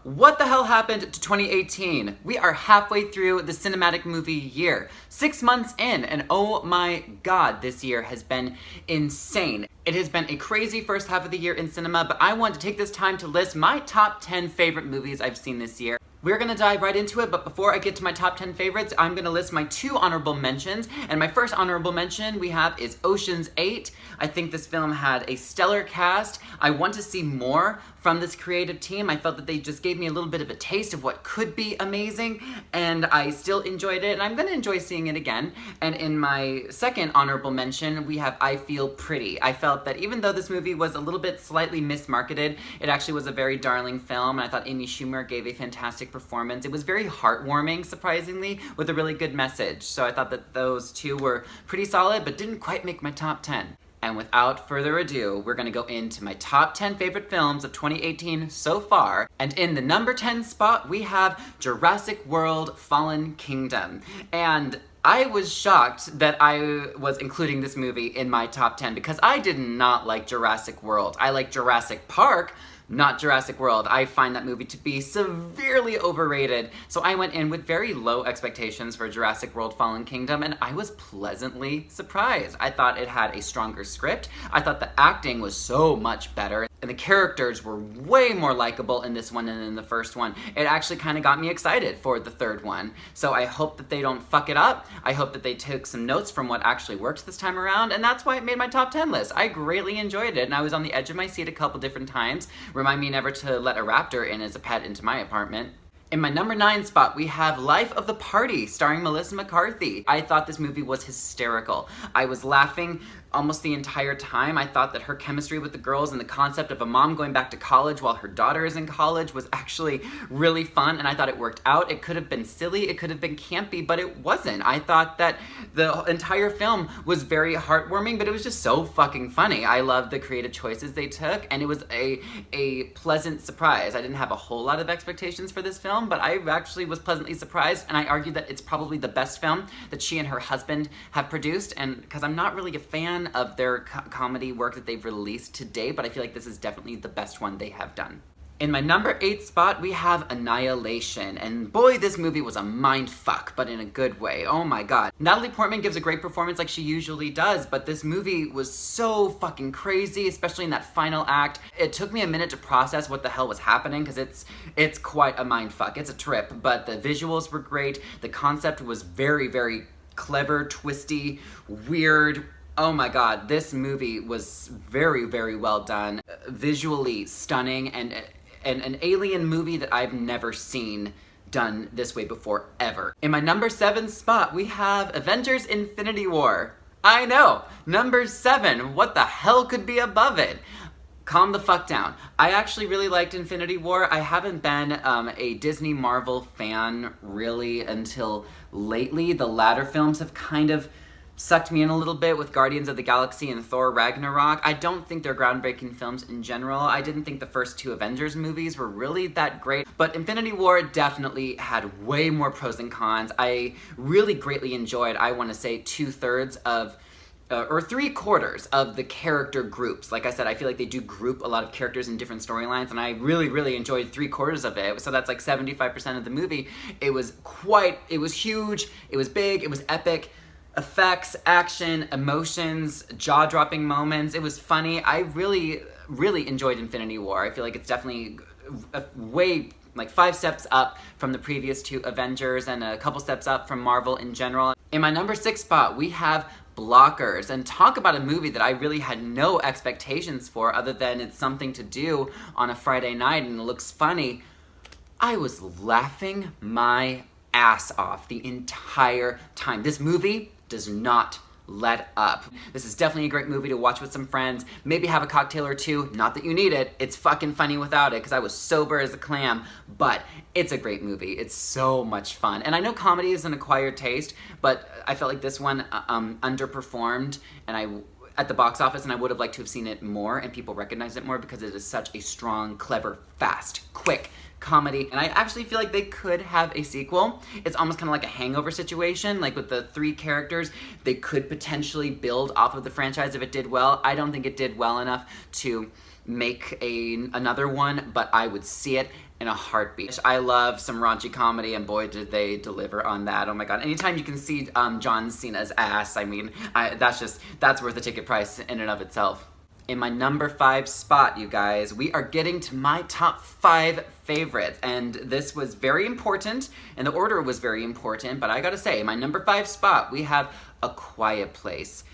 what the hell happened to 2018? We are halfway through the cinematic movie year. 6 months in, and oh my god, this year has been insane. It has been a crazy first half of the year in cinema, but I want to take this time to list my top 10 favorite movies I've seen this year. We're gonna dive right into it, but before I get to my top 10 favorites, I'm gonna list my 2 honorable mentions. And my first honorable mention we have is Ocean's 8. I think this film had a stellar cast. I want to see more from this creative team. I felt that they just gave me a little bit of a taste of what could be amazing, and I still enjoyed it, and I'm gonna enjoy seeing it again. And in my second honorable mention, we have I Feel Pretty. I felt that even though this movie was a little bit slightly mismarketed, it actually was a very darling film, and I thought Amy Schumer gave a fantastic performance. It was very heartwarming, surprisingly, with a really good message. So I thought that those two were pretty solid, but didn't quite make my top 10. And without further ado, we're gonna go into my top 10 favorite films of 2018 so far. And in the number 10 spot, we have Jurassic World Fallen Kingdom. And I was shocked that I was including this movie in my top 10 because I did not like Jurassic World. I like Jurassic Park, not Jurassic World. I find that movie to be severely overrated. So I went in with very low expectations for Jurassic World Fallen Kingdom, and I was pleasantly surprised. I thought it had a stronger script. I thought the acting was so much better, and the characters were way more likable in this one than in the first one. It actually kind of got me excited for the third one. So I hope that they don't fuck it up. I hope that they took some notes from what actually worked this time around, and that's why it made my top 10 list. I greatly enjoyed it, and I was on the edge of my seat a couple different times. Remind me never to let a raptor in as a pet into my apartment. In my number 9 spot, we have Life of the Party, starring Melissa McCarthy. I thought this movie was hysterical. I was laughing almost the entire time. I thought that her chemistry with the girls and the concept of a mom going back to college while her daughter is in college was actually really fun, and I thought it worked out. It could have been silly, it could have been campy, but it wasn't. I thought that the entire film was very heartwarming, but it was just so fucking funny. I loved the creative choices they took, and it was a pleasant surprise. I didn't have a whole lot of expectations for this film, but I actually was pleasantly surprised, and I argue that it's probably the best film that she and her husband have produced, and because I'm not really a fan of their comedy work that they've released today, but I feel like this is definitely the best one they have done. In my number 8 spot, we have Annihilation, and boy, this movie was a mind fuck, but in a good way. Oh my god. Natalie Portman gives a great performance like she usually does, but this movie was so fucking crazy, especially in that final act. It took me a minute to process what the hell was happening, because it's quite a mind fuck. It's a trip, but the visuals were great. The concept was very, very clever, twisty, weird. Oh my god, this movie was very, very well done. Visually stunning, and an alien movie that I've never seen done this way before, ever. In my number 7 spot, we have Avengers Infinity War. I know, number 7, what the hell could be above it? Calm the fuck down. I actually really liked Infinity War. I haven't been a Disney Marvel fan really until lately. The latter films have kind of sucked me in a little bit with Guardians of the Galaxy and Thor Ragnarok. I don't think they're groundbreaking films in general. I didn't think the first 2 Avengers movies were really that great, but Infinity War definitely had way more pros and cons. I really greatly enjoyed, I want to say, 2/3 of or 3/4 of the character groups. Like I said, I feel like they do group a lot of characters in different storylines, and I really, really enjoyed 3/4 of it. So that's like 75% of the movie. It was huge, it was big, it was epic. Effects, action, emotions, jaw-dropping moments. It was funny. I really, really enjoyed Infinity War. I feel like it's definitely way, like 5 steps up from the previous 2 Avengers and a couple steps up from Marvel in general. In my number 6 spot, we have Blockers, and talk about a movie that I really had no expectations for other than it's something to do on a Friday night and it looks funny. I was laughing my ass off the entire time. This movie does not let up. This is definitely a great movie to watch with some friends. Maybe have a cocktail or 2. Not that you need it. It's fucking funny without it, because I was sober as a clam. But it's a great movie. It's so much fun. And I know comedy is an acquired taste, but I felt like this one underperformed, and at the box office, and I would have liked to have seen it more and people recognize it more because it is such a strong, clever, fast, quick comedy. And I actually feel like they could have a sequel. It's almost kind of like a Hangover situation, like with the 3 characters. They could potentially build off of the franchise if it did well. I don't think it did well enough to make another one, but I would see it, in a heartbeat. I love some raunchy comedy, and boy did they deliver on that. Oh my god. Anytime you can see John Cena's ass, I mean, that's worth the ticket price in and of itself. In my number 5 spot, you guys, we are getting to my top 5 favorites. And this was very important, and the order was very important, but I gotta say, in my number 5 spot, we have A Quiet Place.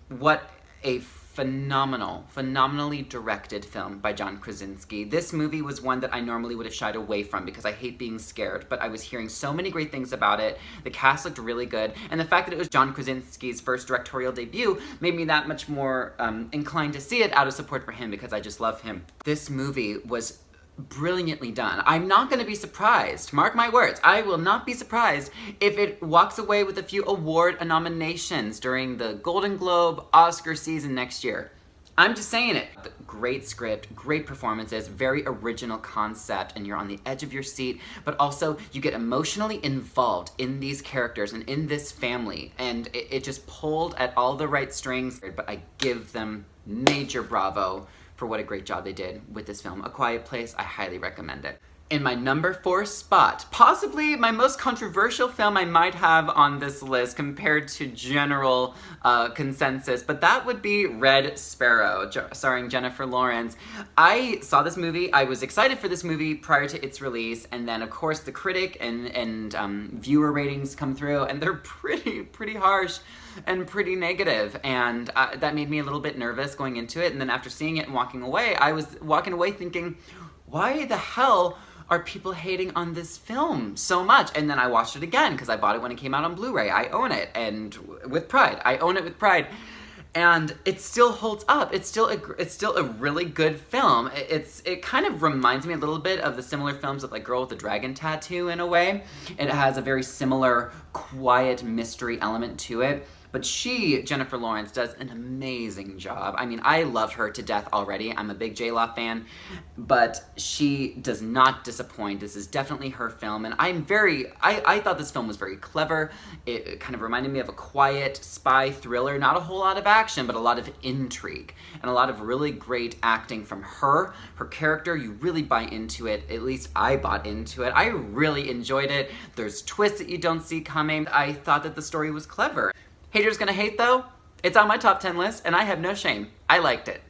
What a phenomenally directed film by John Krasinski. This movie was one that I normally would have shied away from because I hate being scared, but I was hearing so many great things about it. The cast looked really good, and the fact that it was John Krasinski's first directorial debut made me that much more inclined to see it out of support for him because I just love him. This movie was brilliantly done. I'm not going to be surprised, mark my words, I will not be surprised if it walks away with a few award nominations during the Golden Globe Oscar season next year. I'm just saying it. Great script, great performances, very original concept, and you're on the edge of your seat, but also you get emotionally involved in these characters and in this family, and it just pulled at all the right strings, but I give them major bravo for what a great job they did with this film. A Quiet Place, I highly recommend it. In my number 4 spot, possibly my most controversial film I might have on this list compared to general consensus, but that would be Red Sparrow, starring Jennifer Lawrence. I saw this movie, I was excited for this movie prior to its release, and then of course the critic and viewer ratings come through, and they're pretty harsh and pretty negative, and that made me a little bit nervous going into it, and then after seeing it and walking away, I was walking away thinking, why the hell are people hating on this film so much? And then I watched it again because I bought it when it came out on Blu-ray. I own it, and with pride. I own it with pride. And it still holds up. It's still a really good film. It kind of reminds me a little bit of the similar films of like Girl with the Dragon Tattoo in a way. It has a very similar quiet mystery element to it. But Jennifer Lawrence, does an amazing job. I mean, I love her to death already. I'm a big J-Law fan, but she does not disappoint. This is definitely her film, and I thought this film was very clever. It kind of reminded me of a quiet spy thriller. Not a whole lot of action, but a lot of intrigue, and a lot of really great acting from her. Her character, you really buy into it. At least I bought into it. I really enjoyed it. There's twists that you don't see coming. I thought that the story was clever. Haters gonna hate though? It's on my top 10 list, and I have no shame. I liked it.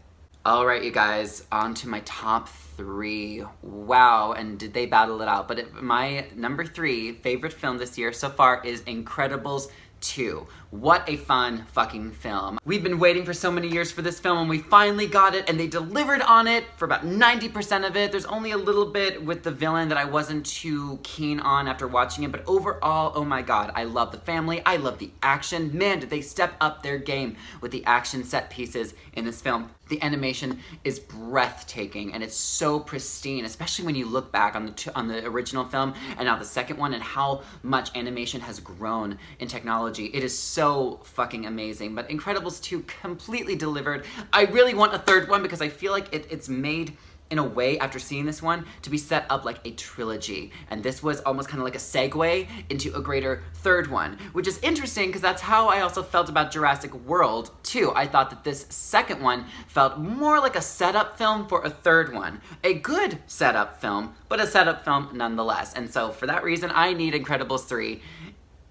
All right, you guys, on to my top 3. Wow, and did they battle it out? But my number 3 favorite film this year so far is Incredibles 2. What a fun fucking film. We've been waiting for so many years for this film, and we finally got it, and they delivered on it for about 90% of it. There's only a little bit with the villain that I wasn't too keen on after watching it, but overall, oh my god, I love the family, I love the action. Man, did they step up their game with the action set pieces in this film. The animation is breathtaking, and it's so pristine, especially when you look back on the original film and now the second one, and how much animation has grown in technology. It is so fucking amazing. But Incredibles 2 completely delivered. I really want a third one because I feel like it's made in a way, after seeing this one, to be set up like a trilogy. And this was almost kind of like a segue into a greater third one, which is interesting because that's how I also felt about Jurassic World too. I thought that this second one felt more like a setup film for a third one. A good setup film, but a setup film nonetheless. And so for that reason, I need Incredibles 3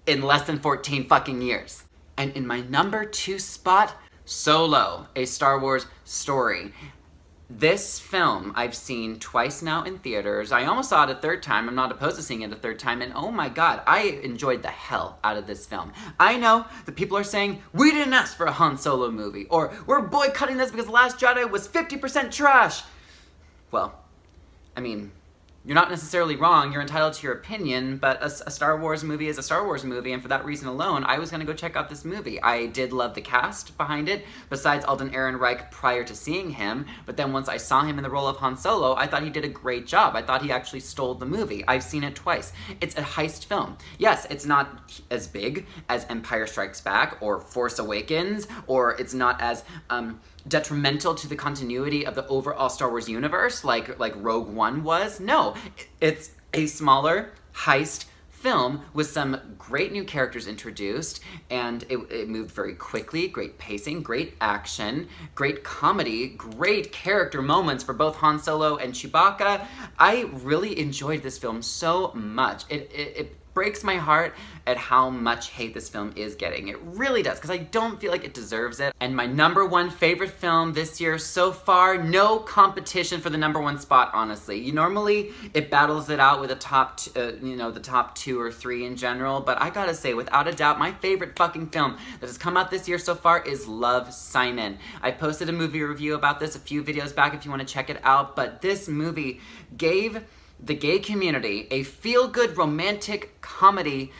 in less than 14 fucking years. And in my number 2 spot, Solo, a Star Wars story. This film I've seen twice now in theaters. I almost saw it a third time. I'm not opposed to seeing it a third time, and oh my god, I enjoyed the hell out of this film. I know that people are saying, we didn't ask for a Han Solo movie, or we're boycotting this because Last Jedi was 50% trash. Well, I mean, you're not necessarily wrong, you're entitled to your opinion, but a Star Wars movie is a Star Wars movie, and for that reason alone, I was gonna go check out this movie. I did love the cast behind it, besides Alden Ehrenreich prior to seeing him, but then once I saw him in the role of Han Solo, I thought he did a great job. I thought he actually stole the movie. I've seen it twice. It's a heist film. Yes, it's not as big as Empire Strikes Back, or Force Awakens, or it's not as, detrimental to the continuity of the overall Star Wars universe like Rogue One was. No, it's a smaller heist film with some great new characters introduced, and it moved very quickly, great pacing, great action, great comedy, great character moments for both Han Solo and Chewbacca. I really enjoyed this film so much. It breaks my heart at how much hate this film is getting. It really does, because I don't feel like it deserves it. And my number one favorite film this year so far, no competition for the number one spot, honestly. Normally, it battles it out with the top 2 or 3 in general, but I gotta say, without a doubt, my favorite fucking film that has come out this year so far is Love, Simon. I posted a movie review about this a few videos back if you want to check it out, but this movie gave the gay community a feel-good romantic comedy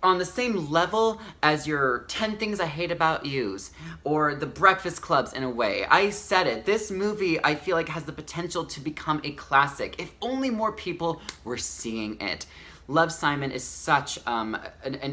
on the same level as your 10 Things I Hate About You's or The Breakfast Clubs in a way. I said it. This movie, I feel like, has the potential to become a classic if only more people were seeing it. Love, Simon is such an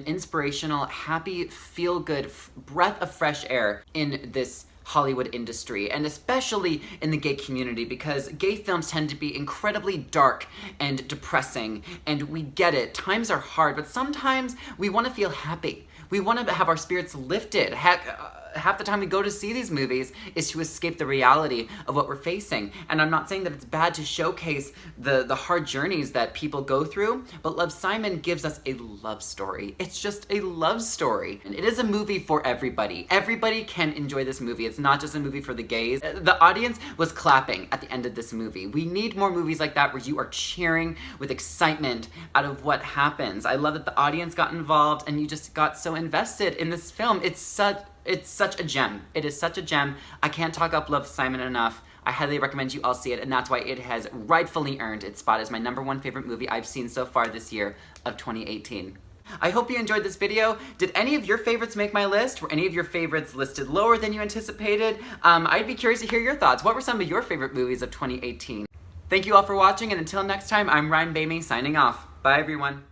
inspirational, happy, feel-good breath of fresh air in this Hollywood industry, and especially in the gay community, because gay films tend to be incredibly dark and depressing, and we get it. Times are hard, but sometimes we want to feel happy. We want to have our spirits lifted. Half the time we go to see these movies is to escape the reality of what we're facing. And I'm not saying that it's bad to showcase the hard journeys that people go through, but Love, Simon gives us a love story. It's just a love story. And it is a movie for everybody. Everybody can enjoy this movie. It's not just a movie for the gays. The audience was clapping at the end of this movie. We need more movies like that where you are cheering with excitement out of what happens. I love that the audience got involved and you just got so invested in this film. It's such a gem. It is such a gem. I can't talk up Love, Simon enough. I highly recommend you all see it, and that's why it has rightfully earned its spot as my number one favorite movie I've seen so far this year of 2018. I hope you enjoyed this video. Did any of your favorites make my list? Were any of your favorites listed lower than you anticipated? I'd be curious to hear your thoughts. What were some of your favorite movies of 2018? Thank you all for watching, and until next time, I'm Ryan Bamey signing off. Bye, everyone.